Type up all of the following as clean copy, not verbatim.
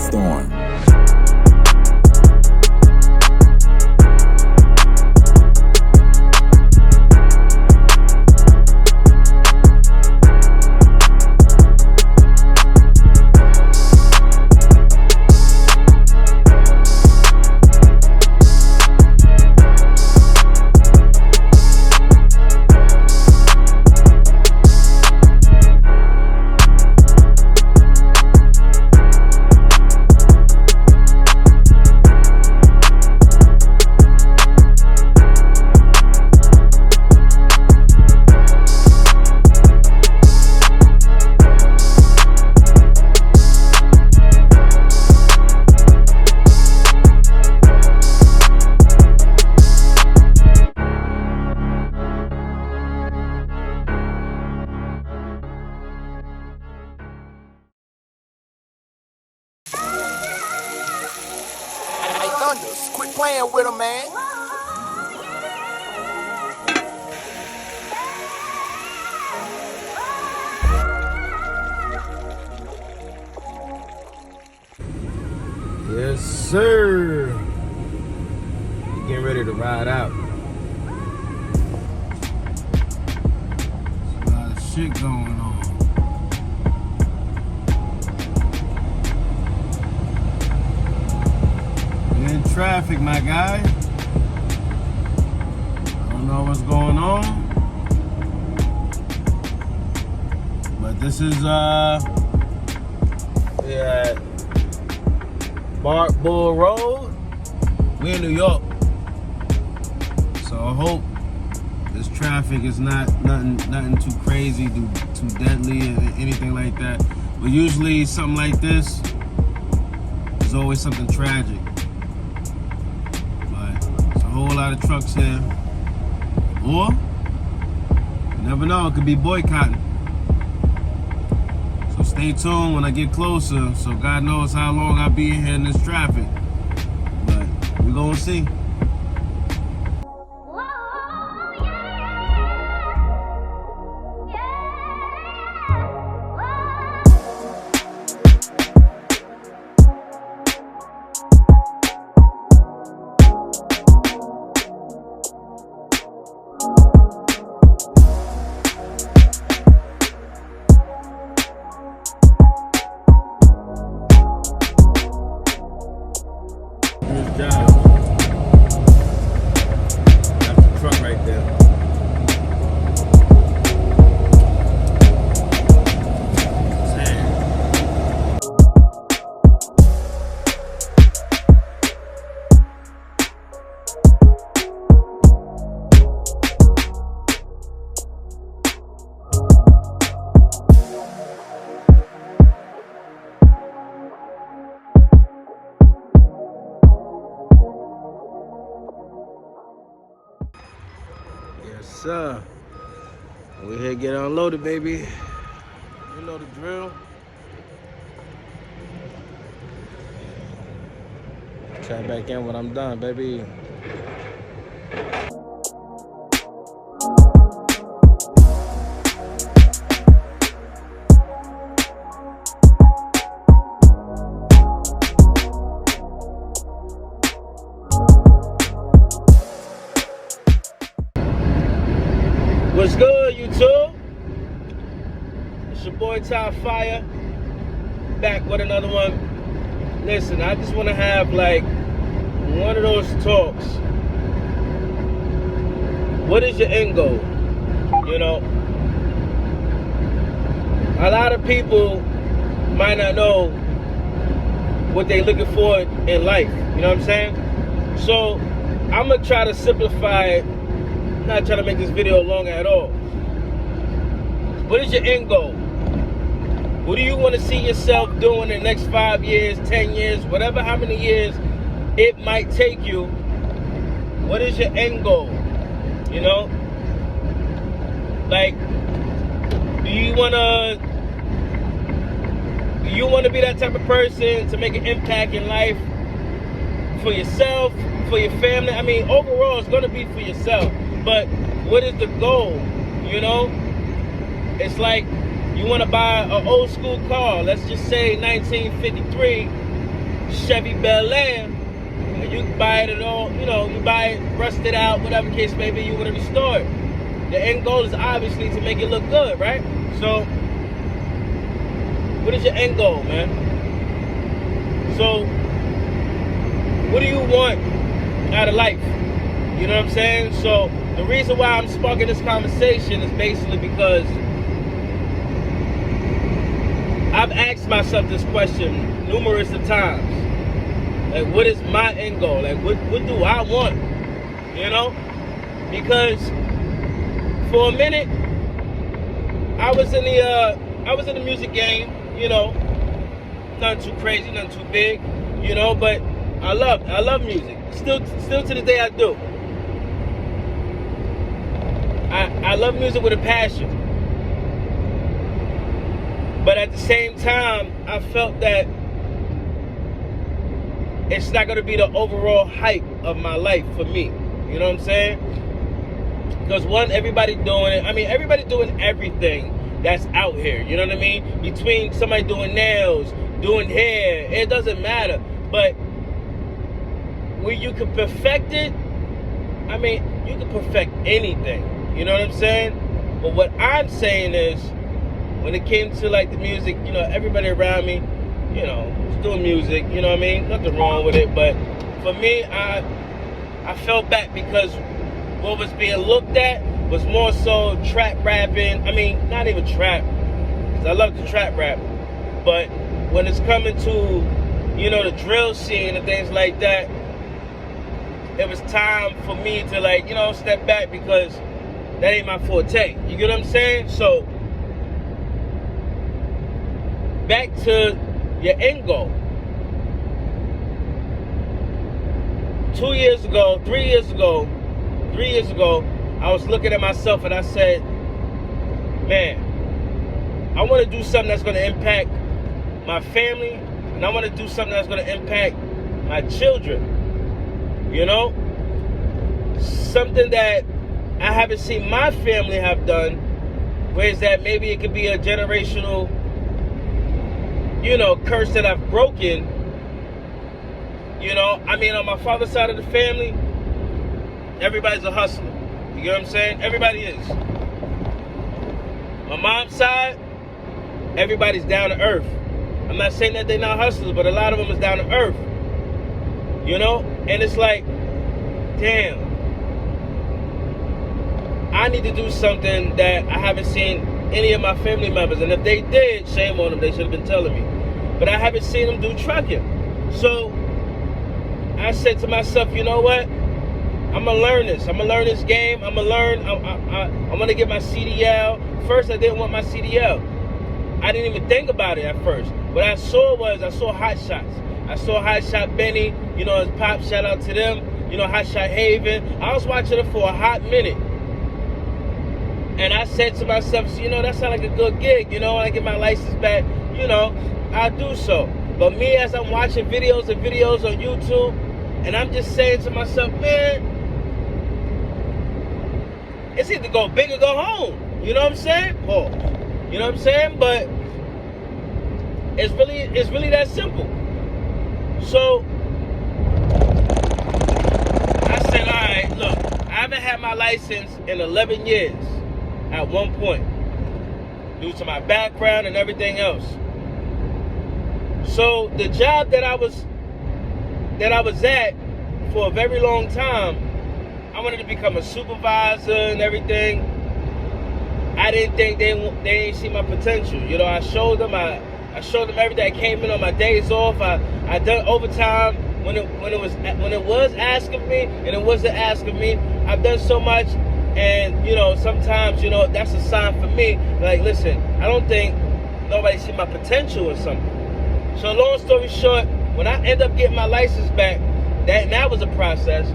storm. Quit playing with him, man. Yes, sir. We're getting ready to ride out. There's a lot of shit going on. We're in traffic, my guy. I don't know what's going on. But this is, yeah. Bark Bull Road. We in New York, so I hope this traffic is not nothing too crazy, too deadly, or anything like that. But usually something like this, there's always something tragic. But there's a whole lot of trucks here, or you never know, it could be boycotting. So stay tuned when I get closer, so God knows how long I'll be here in this traffic. But we're gonna see. Sir, we here get unloaded, baby. You know the drill. Try back in when I'm done, baby. What's good, YouTube? It's your boy Tyfiya, back with another one. Listen, I just want to have like one of those talks. What is your end goal? You know, a lot of people might not know what they're looking for in life. You know what I'm saying? So I'm gonna try to simplify it. Not trying to make this video long at all. What is your end goal? What do you want to see yourself doing in the next 5 years, 10 years, whatever, how many years it might take you? What is your end goal? You know? Like, do you want to be that type of person to make an impact in life for yourself, for your family? I mean, overall, it's going to be for yourself. But what is the goal? You know, it's like you want to buy an old school car. Let's just say 1953, Chevy Bel Air, and you buy it at all, you buy it rusted out, whatever case may be, you want to restore it. The end goal is obviously to make it look good, right? So, what is your end goal, man? So, what do you want out of life? You know what I'm saying? So, the reason why I'm sparking this conversation is basically because I've asked myself this question numerous of times. Like, what is my end goal? Like, what do I want? You know? Because for a minute, I was in the music game, nothing too crazy, nothing too big, but I love music. Still to this day I do. I love music with a passion. But at the same time, I felt that it's not going to be the overall hype of my life for me. You know what I'm saying? Because one, everybody doing it. I mean, everybody doing everything that's out here. You know what I mean? Between somebody doing nails, doing hair, it doesn't matter. But when you can perfect it, I mean, you can perfect anything. You know what I'm saying? But what I'm saying is, when it came to like the music, everybody around me, was doing music. You know what I mean? Nothing wrong with it. But for me, I fell back because what was being looked at was more so trap rapping. I mean, not even trap, because I love the trap rap. But when it's coming to, the drill scene and things like that, it was time for me to step back, because that ain't my forte. You get what I'm saying? So, back to your end goal. 3 years ago, I was looking at myself and I said, man, I want to do something that's going to impact my family, and I want to do something that's going to impact my children. Something that I haven't seen my family have done, whereas that maybe it could be a generational, curse that I've broken. I mean, on my father's side of the family, everybody's a hustler. You get what I'm saying? Everybody is. My mom's side, everybody's down to earth. I'm not saying that they're not hustlers, but a lot of them is down to earth. And it's like, damn, I need to do something that I haven't seen any of my family members. And if they did, shame on them, they should have been telling me. But I haven't seen them do trucking. So I said to myself, you know what? I'm going to learn this. I'm going to learn this game. I'm going to learn. I'm going to get my CDL. First, I didn't want my CDL. I didn't even think about it at first. What I saw Hot Shots. I saw Hot Shot Benny, his pop, shout out to them. Hot Shot Haven. I was watching it for a hot minute. And I said to myself, that sounds like a good gig. When I get my license back, I'll do so. But me, as I'm watching videos on YouTube, and I'm just saying to myself, man, it's either go big or go home. You know what I'm saying? Pause. You know what I'm saying? But it's really that simple. So I said, all right, look, I haven't had my license in 11 years at one point, due to my background and everything else. So the job that I was at for a very long time, I wanted to become a supervisor and everything. I didn't think they ain't see my potential. I showed them everything. I came in on my days off. I done overtime when it was asked of me and it wasn't asked of me. I've done so much, and sometimes that's a sign for me. Like, listen, I don't think nobody see my potential or something. So long story short, when I end up getting my license back, that was a process.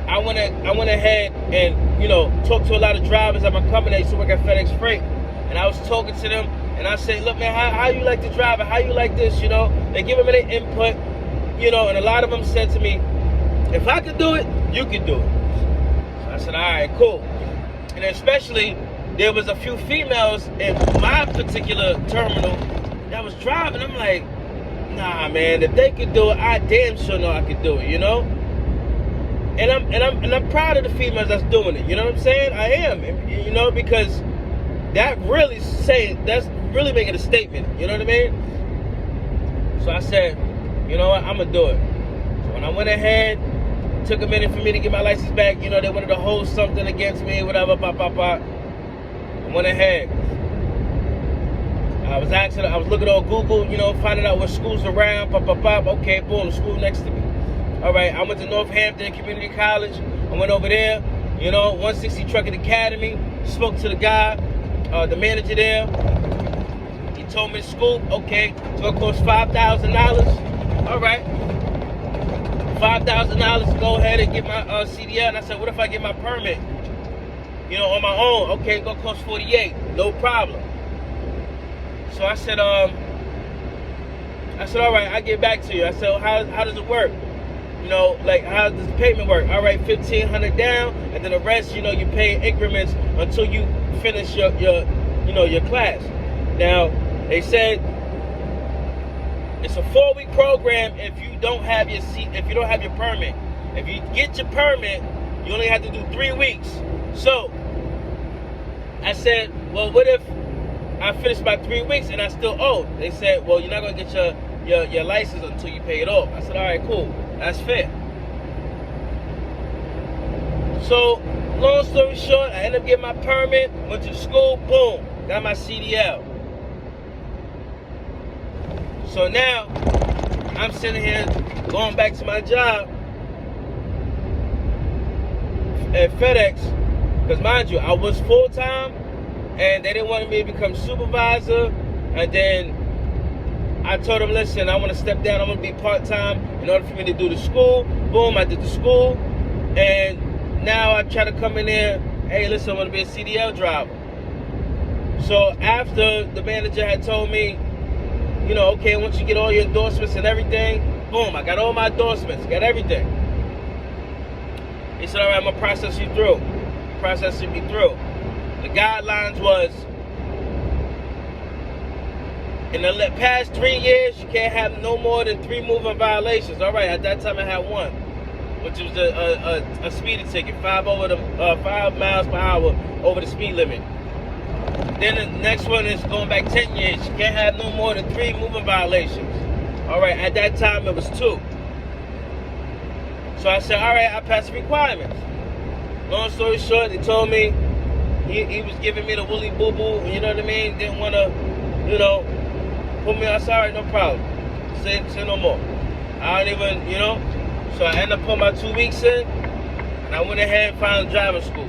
I went ahead and talked to a lot of drivers at my company. I used to work at FedEx Freight, and I was talking to them, and I said, look, man, how you like to drive it? How you like this? They give them their input, and a lot of them said to me, if I could do it, you could do it. So I said, all right, cool. And especially, there was a few females in my particular terminal that was driving. I'm like, nah, man, if they could do it, I damn sure know I could do it, you know? And I'm proud of the females that's doing it, you know what I'm saying? I am, you know, because that's really making a statement, you know what I mean? So I said, you know what, I'm gonna do it. So when I went ahead, took a minute for me to get my license back, you know, they wanted to hold something against me, whatever, I went ahead. I was looking on Google, you know, finding out what schools around, okay, boom, school next to me. All right, I went to Northampton Community College. I went over there, you know, 160 Trucking Academy. Spoke to the guy, the manager there. He told me school, okay, it's gonna cost $5,000. All right, $5,000 to go ahead and get my CDL. And I said, what if I get my permit, you know, on my own? Okay, it's gonna cost $48, no problem. So I said, all right, I'll get back to you. I said, well, how does it work? You know, like, how does the payment work? All right, $1,500 down, and then the rest, you know, you pay in increments until you finish your class. Now, they said it's a 4-week program if you don't have your permit. If you get your permit, you only have to do 3 weeks. So I said, well, what if I finished my 3 weeks and I still owe? They said, well, you're not gonna get your license until you pay it off. I said, all right, cool. That's fair. So, long story short, I ended up getting my permit, went to the school, boom, got my CDL. So now, I'm sitting here going back to my job at FedEx, because mind you, I was full-time, and they didn't want me to become supervisor, and then I told them, listen, I want to step down. I want to be part-time in order for me to do the school. Boom, I did the school. And now I try to come in there, hey, listen, I want to be a CDL driver. So after the manager had told me, you know, okay, once you get all your endorsements and everything, boom, I got all my endorsements, got everything. He said, all right, I'm going to process you through. Processing me through. The guidelines was, in the past 3 years, you can't have no more than 3 moving violations. All right, at that time I had 1, which was a speeding ticket, 5 miles per hour over the speed limit. Then the next one is going back 10 years. You can't have no more than 3 moving violations. All right, at that time it was 2. So I said, all right, I passed the requirements. Long story short, they told me he was giving me the woolly boo-boo, you know what I mean? Didn't want to, you know, put me on. Sorry, no problem. Say no more. I don't even, you know. So I ended up putting my 2 weeks in, and I went ahead and found driving school.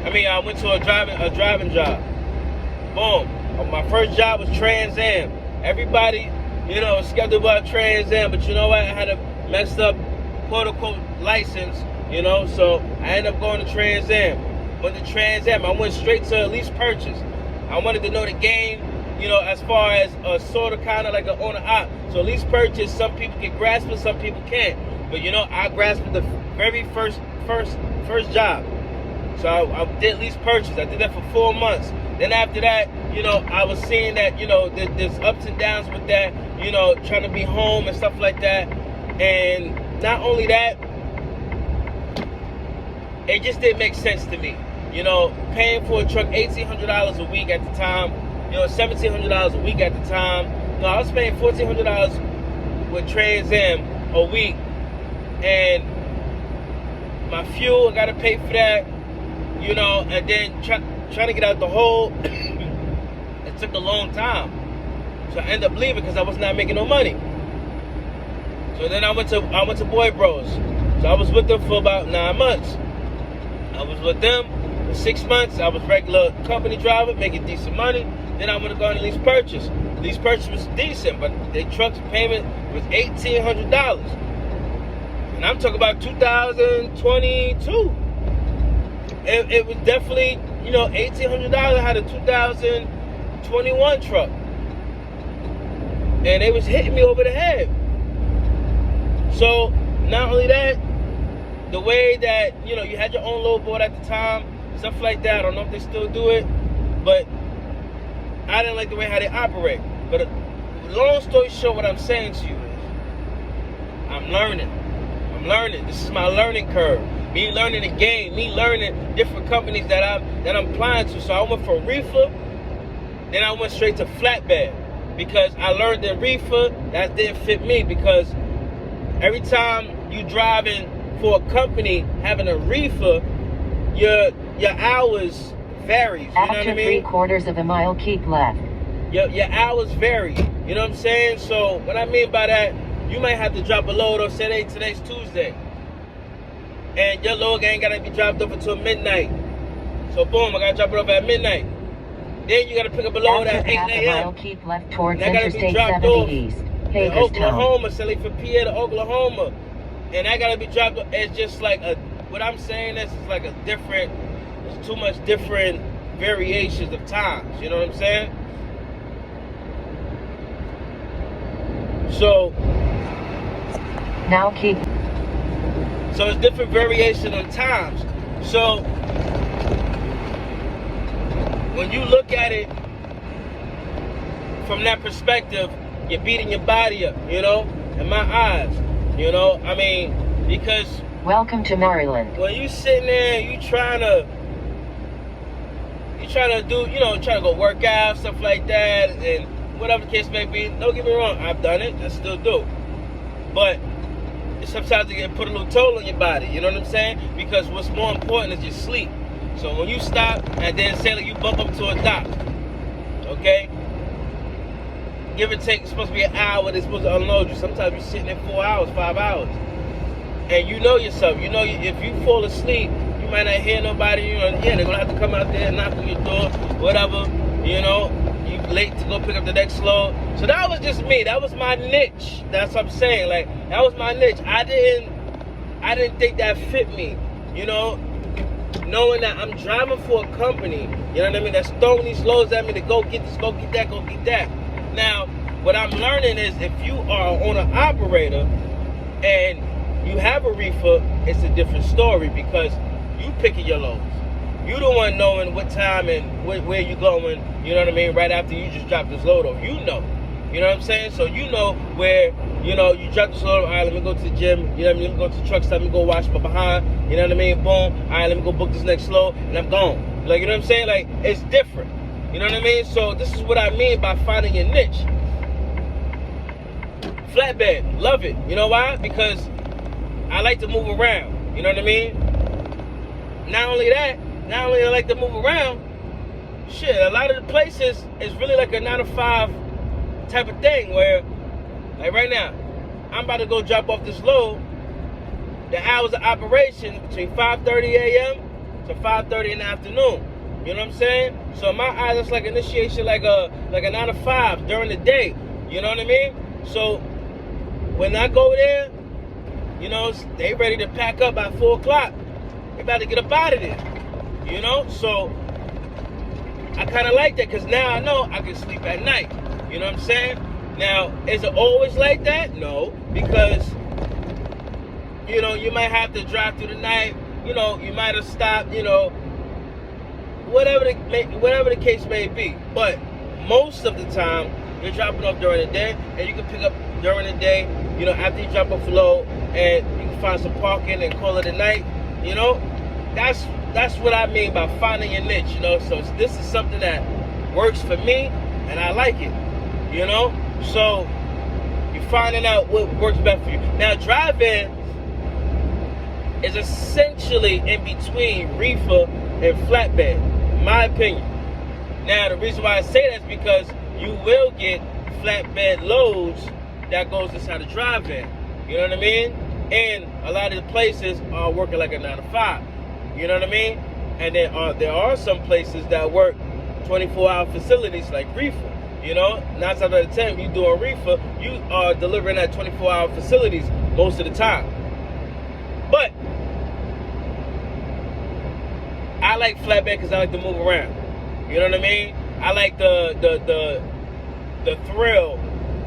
I went to a driving job. Boom. My first job was Trans Am. Everybody, you know, was skeptical about Trans Am, but you know what? I had a messed up, quote unquote, license, you know. So I ended up going to Trans Am. Went to Trans Am. I went straight to lease purchase. I wanted to know the game, you know, as far as sort of kind of like an owner-op. So lease purchase, some people can grasp it, some people can't. But you know, I grasped the very first job. So I did lease purchase. I did that for 4 months. Then after that, you know, I was seeing that, you know, there's ups and downs with that, you know, trying to be home and stuff like that. And not only that, it just didn't make sense to me. You know, paying for a truck $1,800 a week at the time, you know, $1,700 a week at the time. No, I was paying $1,400 with Trans Am a week. And my fuel, I got to pay for that, you know, and then trying to get out the hole, it took a long time. So I ended up leaving because I was not making no money. So then I went to Boy Bros. So I was with them for about 9 months. I was with them for 6 months. I was regular company driver, making decent money. Then I would have gone to lease purchase. Lease purchase was decent, but the truck's payment was $1,800. And I'm talking about 2022. It was definitely, you know, $1,800. I had a 2021 truck. And they was hitting me over the head. So, not only that, the way that, you know, you had your own load board at the time, stuff like that. I don't know if they still do it, but I didn't like the way how they operate. But long story short, what I'm saying to you is, I'm learning. This is my learning curve. Me learning the game. Me learning different companies that I'm applying to. So I went from reefer, then I went straight to flatbed because I learned that reefer that didn't fit me, because every time you driving for a company having a reefer, your hours varies. You know what I mean? After 3/4 of a mile, keep left. Your hours vary. You know what I'm saying? So what I mean by that, you might have to drop a load off, say today's Tuesday, and your load ain't gotta be dropped off until midnight. So boom, I gotta drop it off at midnight. Then you gotta pick up a load After at 8 half a a.m. mile, keep left towards And I gotta be Interstate dropped 70 off East, in Hagerstown. Oklahoma, selling from PA to Oklahoma, and I gotta be dropped off. It's just like what I'm saying is, it's like a different. There's too much different variations of times. You know what I'm saying? So Now keep. So it's different variation of times. So when you look at it from that perspective, you're beating your body up, you know, in my eyes, you know. I mean, because Welcome to Maryland. when you sitting there, you trying to do, you know, trying to go work out, stuff like that, and whatever the case may be. Don't get me wrong, I've done it, I still do. But sometimes it can put a little toll on your body, you know what I'm saying? Because what's more important is your sleep. So when you stop and then say like you bump up to a dock, okay? Give or take, it's supposed to be an hour, they're supposed to unload you. Sometimes you're sitting there 4 hours, 5 hours. And you know yourself, you know if you fall asleep, you might not hear nobody, you know, yeah, they're gonna have to come out there and knock on your door, whatever, you know, you late to go pick up the next load. So that was just me, that was my niche. That's what I'm saying, like, that was my niche. I didn't think that fit me, you know, knowing that I'm driving for a company, you know what I mean, that's throwing these loads at me to go get this, go get that, go get that. Now, what I'm learning is if you are an owner-operator and you have a reefer, it's a different story because you picking your loads. You the one knowing what time and where you going, you know what I mean, right after you just dropped this load off. You know what I'm saying? So you know where, you know, you drop this load off, all right, let me go to the gym, you know what I mean, let me go to the truck stop, let me go wash my behind, you know what I mean, boom, all right, let me go book this next load, and I'm gone. Like, you know what I'm saying? Like, it's different. You know what I mean? So this is what I mean by finding your niche. Flatbed, love it. You know why? Because I like to move around. You know what I mean? Not only I like to move around, shit, a lot of the places is really like a 9 to 5 type of thing where, like right now, I'm about to go drop off this load. The hours of operation between 5:30 a.m. to 5:30 in the afternoon. You know what I'm saying? So in my eyes, it's like initiation, like a 9 to 5 during the day. You know what I mean? So when I go there, you know, they ready to pack up by 4 o'clock. They about to get up out of there. You know? So I kind of like that because now I know I can sleep at night. You know what I'm saying? Now, is it always like that? No, because, you know, you might have to drive through the night. You know, you might have stopped, you know, whatever the case may be. But most of the time, you're dropping off during the day, and you can pick up during the day, you know, after you drop off a load, and you can find some parking and call it a night. You know, that's what I mean by finding your niche. You know, so this is something that works for me, and I like it. You know, so you're finding out what works best for you. Now, driving is essentially in between reefer and flatbed, in my opinion. Now, the reason why I say that is because you will get flatbed loads that goes inside the drive-in. You know what I mean? And a lot of the places are working like a 9 to 5. You know what I mean? And then there are some places that work 24-hour facilities like reefer. You know, 9 times out of 10, you doing reefer, you are delivering at 24-hour facilities most of the time. But I like flatbed because I like to move around. You know what I mean? I like the thrill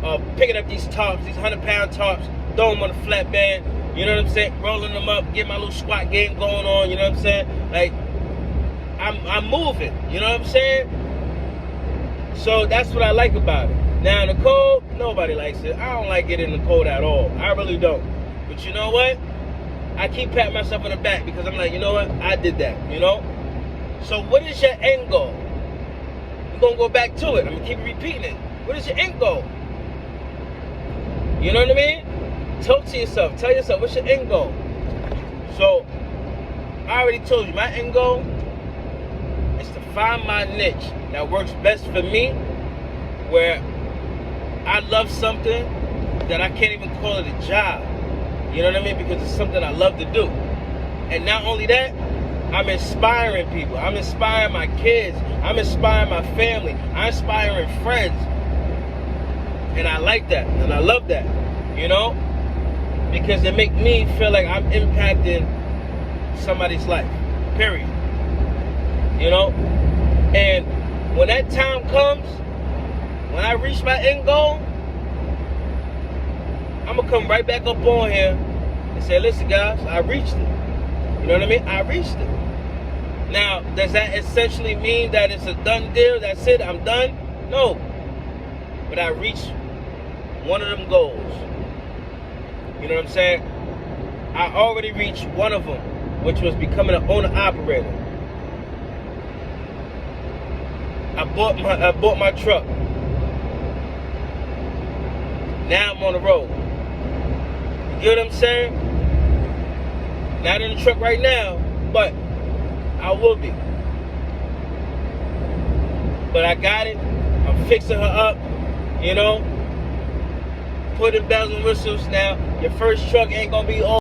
of picking up these tops, these 100-pound tops, throwing them on the flatbed. You know what I'm saying? Rolling them up, get my little squat game going on. You know what I'm saying? Like I'm moving. You know what I'm saying? So that's what I like about it. Now in the cold, nobody likes it. I don't like it in the cold at all. I really don't. But you know what? I keep patting myself on the back because I'm like, you know what? I did that, you know? So what is your end goal? We're going to go back to it. I'm going to keep repeating it. What is your end goal? You know what I mean? Talk to yourself. Tell yourself, what's your end goal? So, I already told you, my end goal is to find my niche that works best for me, where I love something that I can't even call it a job. You know what I mean? Because it's something I love to do. And not only that, I'm inspiring people. I'm inspiring my kids. I'm inspiring my family. I'm inspiring friends. And I like that. And I love that. You know? Because it makes me feel like I'm impacting somebody's life. Period. You know? And when that time comes, when I reach my end goal, I'm going to come right back up on here and say, listen, guys, I reached it. You know what I mean? I reached it. Now, does that essentially mean that it's a done deal? That's it, I'm done? No. But I reached one of them goals. You know what I'm saying? I already reached one of them, which was becoming an owner-operator. I bought my truck. Now I'm on the road. You get what I'm saying? Not in the truck right now, but I will be. But I got it. I'm fixing her up, you know. Putting bells and whistles. Now, your first truck ain't gonna be all